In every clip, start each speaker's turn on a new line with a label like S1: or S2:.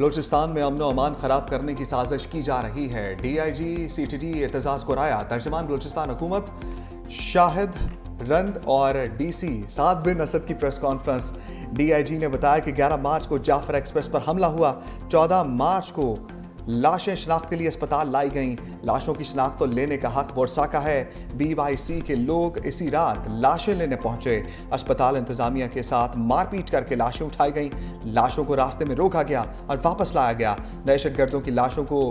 S1: बलूचिस्तान में अमन अमान खराब करने की साजिश की जा रही है। DIG CTD एतजाज को राया तर्जमान बलूचिस्तान हुकूमत शाहिद रंद और DC साद बिन असद की प्रेस कॉन्फ्रेंस। DIG ने बताया कि 11 मार्च को जाफर एक्सप्रेस पर हमला हुआ। 14 मार्च को लाशें शनाख्त के लिए अस्पताल लाई गईं। लाशों की शनाख्त तो लेने का हक वर्सा का है। BYC के लोग इसी रात लाशें लेने पहुंचे। अस्पताल इंतजामिया के साथ मारपीट करके लाशें उठाई गईं। लाशों को रास्ते में रोका गया और वापस लाया गया। दहशतगर्दों की लाशों को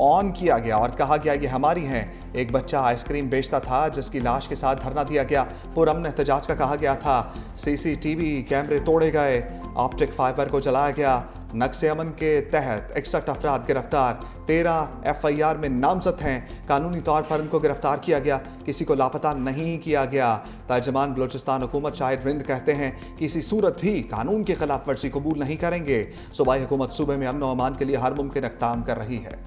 S1: ऑन किया गया और कहा गया ये हमारी हैं। एक बच्चा आइसक्रीम बेचता था जिसकी लाश के साथ धरना दिया गया। पुरअमन एहतजाज का कहा गया था। CCTV कैमरे तोड़े गए। ऑप्टिक फाइबर को जलाया गया। नक्शे अमन के तहत 61 अफराद गिरफ्तार। 13 FIR में नामजद हैं। कानूनी तौर पर उनको गिरफ्तार किया गया। किसी को लापता नहीं किया गया। तर्जमान बलूचिस्तान हुकूमत शाहिद रिंद कहते हैं किसी सूरत भी कानून की खिलाफ वर्जी कबूल नहीं करेंगे। सूबाई हुकूमत सूबे में अमन व अमान के लिए हर मुमकिन इक़दाम कर रही है।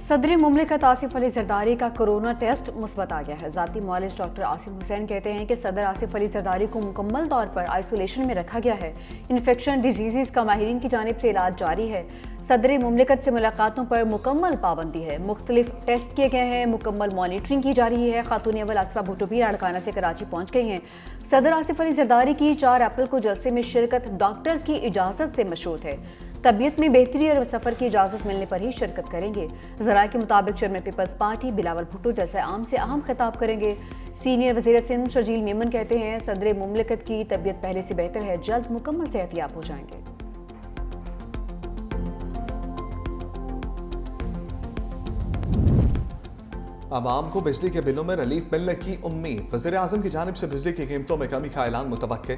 S2: सदर मुमलिकत आसिफ अली जरदारी का कोरोना टेस्ट मुस्बत आ गया है। ज़ाती मुआलिज डॉक्टर आसिफ हुसैन कहते हैं कि सदर आसिफ अली जरदारी को मुकम्मल तौर पर आइसोलेशन में रखा गया है। इन्फेक्शन डिजीज़ का माहिरीन की जानिब से इलाज जारी है। सदर मुमलिकत से मुलाकातों पर मुकम्मल पाबंदी है। मुख्तलिफ टेस्ट किए गए हैं। मुकम्मल मॉनिटरिंग की जा रही है। खातून अव्वल आसिफा भुट्टो भी अड़काना से कराची पहुँच गई हैं। सदर आसिफ अली जरदारी की 4 अप्रैल को जलसे में शिरकत डॉक्टर्स की इजाज़त से मशरूत है। तबीयत में बेहतरी और सफर की इजाजत मिलने पर ही शिरकत करेंगे। जराये के मुताबिक चेयरमैन पीपल्स पार्टी बिलावल भुट्टो जलसे आम से अहम खिताब करेंगे। सीनियर वजीर सिंध शर्जील मेमन कहते हैं सदर मुमलिकत की तबीयत पहले से बेहतर है, जल्द मुकम्मल सेहतियाब हो जाएंगे।
S1: आवाम को बिजली के बिलों में रिलीफ मिलने की उम्मीद। वज़ीर आज़म की जानिब से बिजली की कीमतों में कमी का ऐलान मुतवक्के।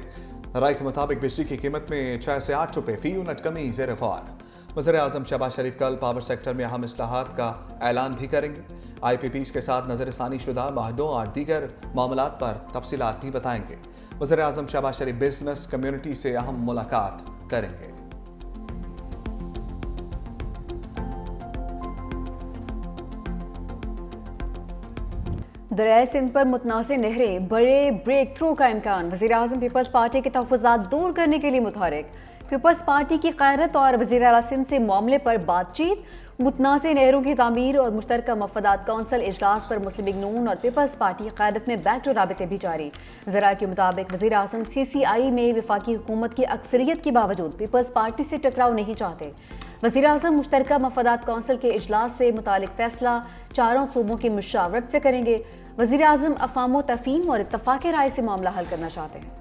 S1: राय के मुताबिक बिजली की कीमत में 6 से 8 रुपये फी यूनिट कमी ज़ेर गौर। वज़ीर आज़म शहबाज शरीफ कल पावर सेक्टर में अहम इस्लाहात का ऐलान भी करेंगे। IPPs के साथ नज़रसानी शुदा माहदों और दीगर मामलात पर तफसीलात भी बताएंगे। वज़ीर आज़म शहबाज शरीफ बिजनेस कम्युनिटी से अहम मुलाकात करेंगे।
S2: दरियाए सिंध पर मुतनाज़ नहरें, बड़े ब्रेक थ्रू का इम्कान। वज़ीर आज़म पीपल्स पार्टी के तहफ़्फ़ुज़ात दूर करने के लिए मुतहरिक। पीपल्स पार्टी की क़यादत और वज़ीर आला सिंध से मामले पर बातचीत। मुतनाज़ नहरों की तामीर और मुश्तरका मफादात कौंसल इजलास पर मुस्लिम लीग नून और पीपल्स पार्टी की क़यादत में बैक टू राबिते भी जारी। ज़राए के मुताबिक वज़ीर आज़म CCI में वफाकी हुकूमत की अक्सरियत के बावजूद पीपल्स पार्टी से टकराव नहीं चाहते। वज़ीर आज़म मुश्तरका मफादात कौंसल के इजलास से मुतालिक फैसला 4 सूबों की मुशावरत से करेंगे। वज़ीर आज़म अफ़ाम तफ़हीम और इत्तफ़ाक़ राय से मामला हल करना चाहते हैं।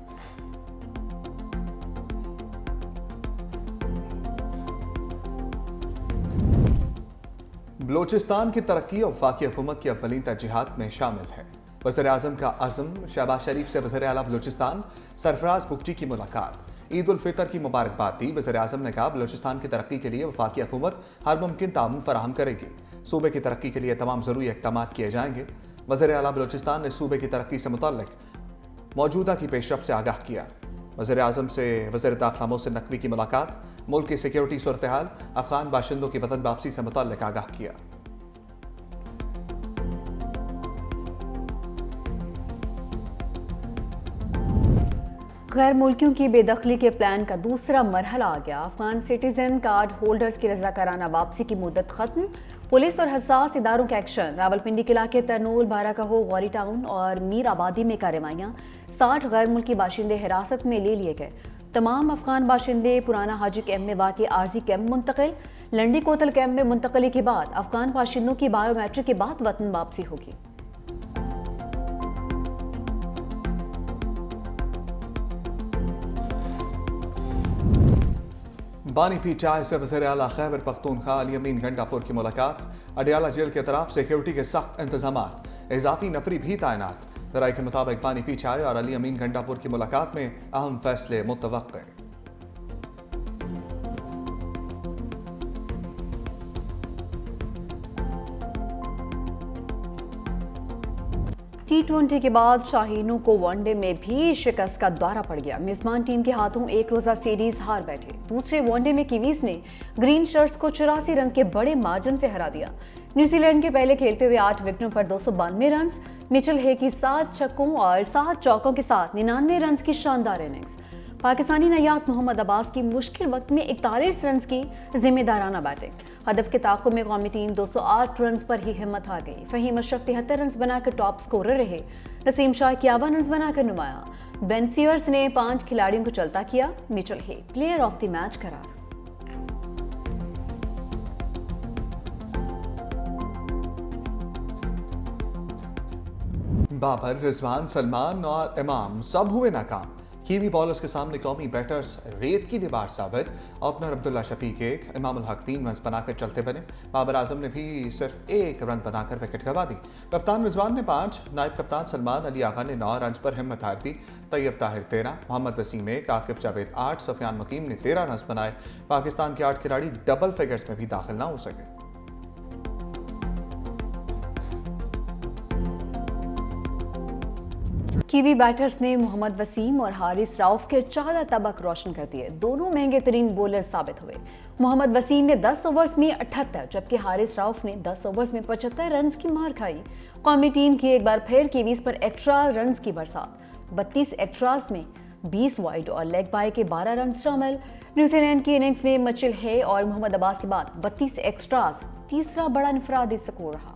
S1: बलूचिस्तान की तरक्की और वफाकी हुकूमत की अव्वलीन तरजीहात में शामिल है। वज़ीर आज़म का अज़्म। शहबाज शरीफ से वज़ीर आला बलूचिस्तान सरफराज बुगटी की मुलाकात। ईद उल फितर की मुबारकबाद दी। वज़ीर आज़म ने कहा बलूचिस्तान की तरक्की के लिए वफाकी हुकूमत हर मुमकिन ताउन फराहम करेगी। सूबे की तरक्की के लिए तमाम ज़रूरी इक़दामात किए जाएंगे। वज़ीर आला बलूचिस्तान ने सूबे की तरक्की से मुतल्लिक़ मौजूदा की पेशरफ्त से आगाह किया। वज़ीर आज़म से वज़ीर दाखिला मोहसिन नकवी की मुलाकात। मुल्क की सिक्योरिटी सूरत हाल, अफ़गान बाशिंदों की वतन वापसी से मुतल्लिक़ आगाह किया।
S2: गैर मुल्कियों की बेदखली के प्लान का दूसरा मरहला आ गया। अफगान सिटीजन कार्ड होल्डर्स की रज़ाकाराना वापसी की मुद्दत खत्म। पुलिस और हसास इदारों के एक्शन। रावलपिंडी के इलाके तरनूल, बाराकहो, गौरी टाउन और मीर आबादी में कार्रवाइयाँ। 60 गैर मुल्की बाशिंदे हिरासत में ले लिए गए। तमाम अफगान बाशिंदे पुराना हाजी कैंप में वाक़ आर्जी कैंप मुंतकिल। लंडी कोतल कैंप में मुंतकली के बाद अफगान बाशिंदों की बायोमेट्रिक के बाद वतन वापसी होगी।
S1: बानी PTI से वज़ीर आला खैबर पख्तूनख्वा अली अमीन गंडापुर की मुलाकात। अडियाला जेल के तरफ सिक्योरिटी के सख्त इंतजामात। इजाफी नफरी भी तैनात। ज़राए के मुताबिक बानी PTI और अली अमीन गंडापुर की मुलाकात में अहम फैसले मुतवक्के।
S2: T20 के बाद शाहीनों को वनडे में भी शिकस्त का दौरा पड़ गया। मेजबान टीम के हाथों एक रोजा सीरीज हार बैठे। दूसरे वनडे में कीवीज ने ग्रीन शर्ट्स को 84 रन के बड़े मार्जिन से हरा दिया। न्यूजीलैंड के पहले खेलते हुए 8 विकेटों पर 292 रन। मिचेल हे की 7 छक्कों और 7 चौकों के साथ 99 रन की शानदार इनिंग्स। पाकिस्तानी नायाब मोहम्मद अब्बास की मुश्किल वक्त में 41 रन की जिम्मेदाराना बैटिंग। हदफ के ताक़ुब में कौमी टीम 208 रन पर ही हिम्मत हार गई। फहीम अशरफ 73 रन बनाकर टॉप स्कोरर रहे। नसीम शाह 51 रन बनाकर नुमाया। बेन सीयर्स ने 5 खिलाड़ियों को चलता किया। Mitchell Hay player of the match करार।
S1: बाबर, रिजवान, सलमान और इमाम सब हुए नाकाम। कीवी बॉलर्स के सामने कौमी बैटर्स रेत की दीवार साबित। ओपनर अब्दुल्ला शफीक 1, इमाम उल हक 3 रन बनाकर चलते बने। बाबर आजम ने भी सिर्फ 1 रन बनाकर विकेट गंवा दी। कप्तान रिजवान ने 5, नायब कप्तान सलमान अली आगा ने 9 रन पर हिम्मत हार दी। तैयब ताहिर 13, मोहम्मद वसीम 1, आकिफ जावेद 8, सुफियान मुकीम ने 13 रन बनाए। पाकिस्तान के 8 खिलाड़ी डबल फिगर्स में भी दाखिल ना हो सके।
S2: कीवी बैटर्स ने मोहम्मद वसीम और हारिस राउफ के 14 तबक रोशन कर दिए। दोनों महंगे तरीन बॉलर साबित हुए। मोहम्मद वसीम ने 10 ओवर्स में 78 जबकि हारिस राउफ ने 10 ओवर्स में 75 रन की मार खाई। कौमी टीम की एक बार फिर कीवीज पर एक्स्ट्रा रन की बरसात। 32 एक्स्ट्रास में 20 वाइड और लेग बाय के 12 रन शामिल। न्यूजीलैंड की इनिंग्स में मिचेल हे और मोहम्मद अब्बास के बाद 32 एक्स्ट्रास तीसरा बड़ा इनफरादी स्कोर रहा।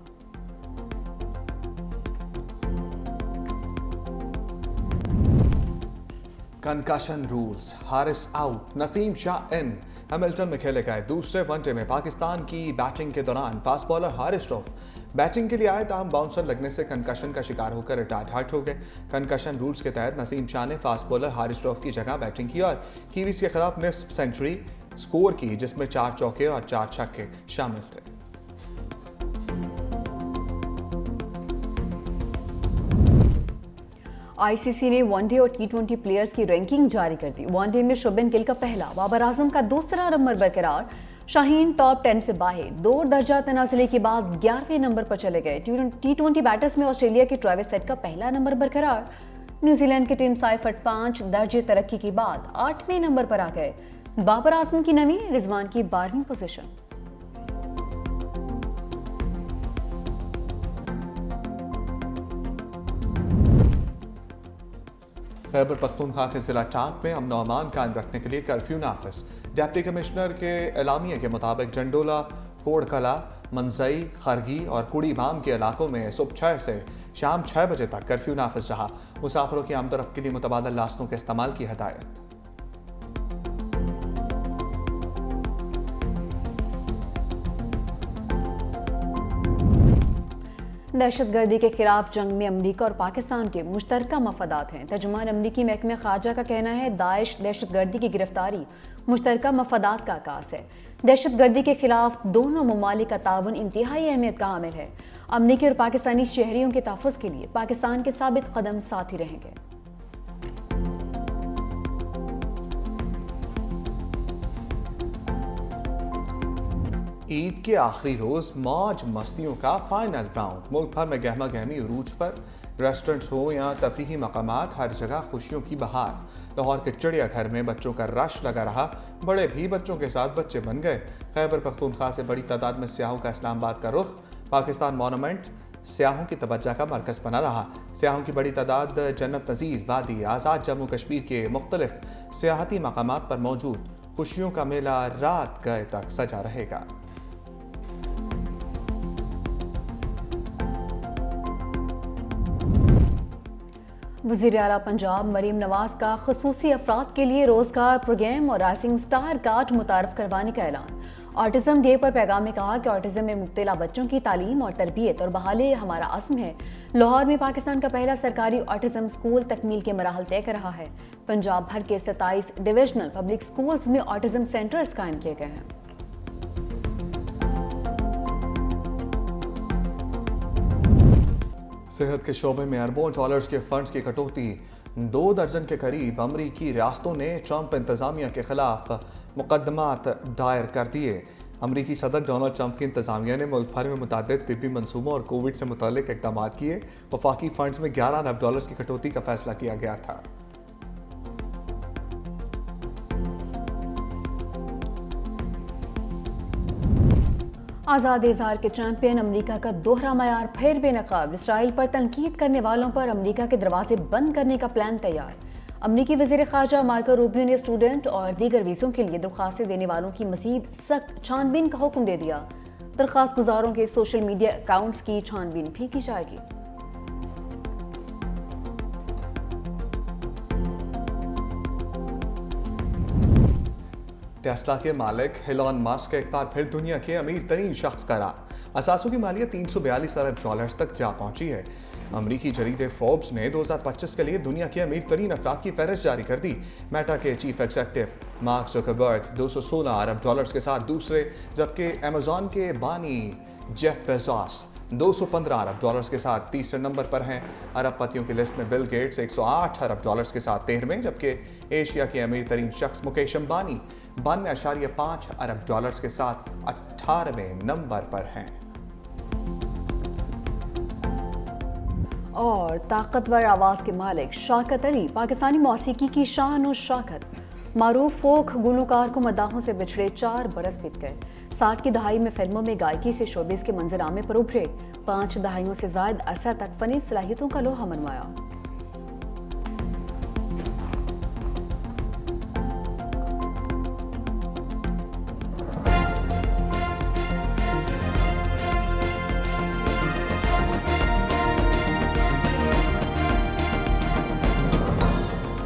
S1: Concussion rules, Haris out, Naseem Shah in. Hamilton में खेले गए दूसरे वनडे में पाकिस्तान की बैटिंग के दौरान fast bowler Haris Rauf batting के लिए आए, ताहम बाउंसर लगने से कंकशन का शिकार होकर रिटायर्ड हर्ट हो गए। कंकशन रूल्स के तहत नसीम शाह ने फास्ट बॉलर हारिस रऊफ की जगह बैटिंग की और कीवीज के खिलाफ निस्फ सेंचुरी स्कोर की, जिसमें 4 चौके और 4 छक्के शामिल थे।
S2: आईसीसी ने वनडे और टी20 प्लेयर्स की रैंकिंग जारी कर दी। वनडे में शुबिन गिल का पहला, बाबर आजम का दूसरा नंबर बरकरार। शाहीन टॉप 10 से बाहर। 2 दर्जा तनाज़ुली के बाद 11वें नंबर पर चले गए। टी20 बैटर्स में ऑस्ट्रेलिया के ट्रेविस हेड का पहला नंबर बरकरार। न्यूजीलैंड के टिम साइफर्ट 5 दर्जे तरक्की के बाद 8वें नंबर पर आ गए। बाबर आजम की 9वीं, रिजवान की 12वीं पोजीशन।
S1: खैबर पख्तूनख्वा के जिला टांक में अमन अमान कायम रखने के लिए कर्फ्यू नाफिज। डिप्टी कमिश्नर के एलामिया के मुताबिक जंडोला, कोड़कला, मनजई, खरगी और कुड़ी बाम के इलाकों में सुबह 6 से शाम 6 बजे तक कर्फ्यू नाफिज रहा। मुसाफिरों की आमदरफ्त के लिए मुतबादल रास्तों के इस्तेमाल की हदायत।
S2: दहशतगर्दी के खिलाफ जंग में अमरीका और पाकिस्तान के मुश्तरका मफादात हैं। तर्जुमान अमरीकी महकमे खारजा का कहना है दाइश दहशतगर्दी की गिरफ्तारी मुश्तरका मफादात का आकाश है। दहशतगर्दी के खिलाफ दोनों ममालिक का ताउन इंतहाई अहमियत का हामिल है। अमरीकी और पाकिस्तानी शहरियों के तहफ़्फ़ुज़ के लिए पाकिस्तान के साबित कदम साथ ही रहेंगे।
S1: ईद के आखिरी रोज मौज मस्तियों का फाइनल राउंड। मुल्क भर में गहमा गहमी उरूज पर। रेस्टोरेंट्स हो या तफरीही मकामात, हर जगह खुशियों की बहार। लाहौर के चिड़ियाघर में बच्चों का रश लगा रहा। बड़े भी बच्चों के साथ बच्चे बन गए। खैबर पख्तूनख्वा से बड़ी तादाद में सियाहों का इस्लामाबाद का रुख। पाकिस्तान मॉन्यूमेंट सियाहों की तवज्जो का मरकज़ बना रहा। सियाहों की बड़ी तादाद जन्नत नज़ीर वादी, आज़ाद जम्मू कश्मीर के मुख्तलिफ सियाहती मकामात पर मौजूद। खुशियों का मेला रात गए तक सजा रहेगा।
S2: वज़ीर आला पंजाब मरीम नवाज का ख़ुसूसी अफराद के लिए रोज़गार प्रोग्राम और राइजिंग स्टार कार्ड मुतारफ़ करवाने का ऐलान। ऑटिज़म डे पर पैगाम में कहा कि ऑटिज़म में मुब्तला बच्चों की तालीम और तरबियत और बहाली हमारा अज़्म है। लाहौर में पाकिस्तान का पहला सरकारी ऑटिज़म स्कूल तकमील के मराहल तय कर रहा है। पंजाब भर के 27 डिविजनल पब्लिक स्कूल्स में ऑटिज़म सेंटर्स कायम किए गए हैं।
S1: सेहत के शोबे में अरबों डॉलर्स के फंड्स की कटौती। 2 दर्जन के करीब अमरीकी रियासतों ने ट्रंप इंतजामिया के खिलाफ मुकदमात दायर कर दिए। अमरीकी सदर डोनाल्ड ट्रंप की इंतजामिया ने मुल्क भर में मुतादिद तिब्बी मनसूबों और कोविड से मुतालिक इकदाम किए। वफाकी फंड्स में 11 अरब डॉलर्स की कटौती का फैसला किया गया था।
S2: आज़ाद इज़हार के चैंपियन अमरीका का दोहरा मयार फिर बेनकाब। इसराइल पर तनकीद करने वालों पर अमरीका के दरवाजे बंद करने का प्लान तैयार। अमरीकी वज़ीर ख़ारजा मार्को रूबियो ने स्टूडेंट और दीगर वीज़ों के लिए दरख्वास्तें देने वालों की मज़ीद सख्त छानबीन का हुक्म दे दिया। दरख्वास्त गुजारों के सोशल मीडिया अकाउंट्स की छानबीन भी की जाएगी।
S1: टेस्ला के मालिक एलन मस्क एक बार फिर दुनिया के अमीर तरीन शख्स करार। असासों की मालियत 342 अरब डॉलर्स तक जा पहुंची है। अमरीकी जरीदे फोर्ब्स ने 2025 के लिए दुनिया के अमीर तरीन अफराद की फहरिस्त जारी कर दी। मेटा के चीफ एग्जीक्यूटिव मार्क जुकरबर्ग 216 अरब डॉलर्स के साथ दूसरे, जबकि अमेजॉन के बानी जेफ बेजोस 215 अरब डॉलर्स के साथ तीसरे नंबर पर हैं। अरबपतियों की लिस्ट में बिल गेट्स 108 अरब डॉलर्स के साथ 13वें, जबकि एशिया के अमीर तरीन शख्स मुकेश अंबानी 92.5 अरब डॉलर्स के साथ 18वें नंबर पर हैं।
S2: और ताकतवर आवाज़ के मालिक शौकत अली पाकिस्तानी मौसीकी की शान और शौकत। मारूफ फोक गुलकार को मदाहों से बिछड़े 4 बरस बीत गए। 60 की दहाई में फिल्मों में गायकी से शोबिस के मंजरामे पर उभरे। 5 दहाइयों से ज्यादा अरसा तक फनी सलाहियतों का लोहा मनवाया।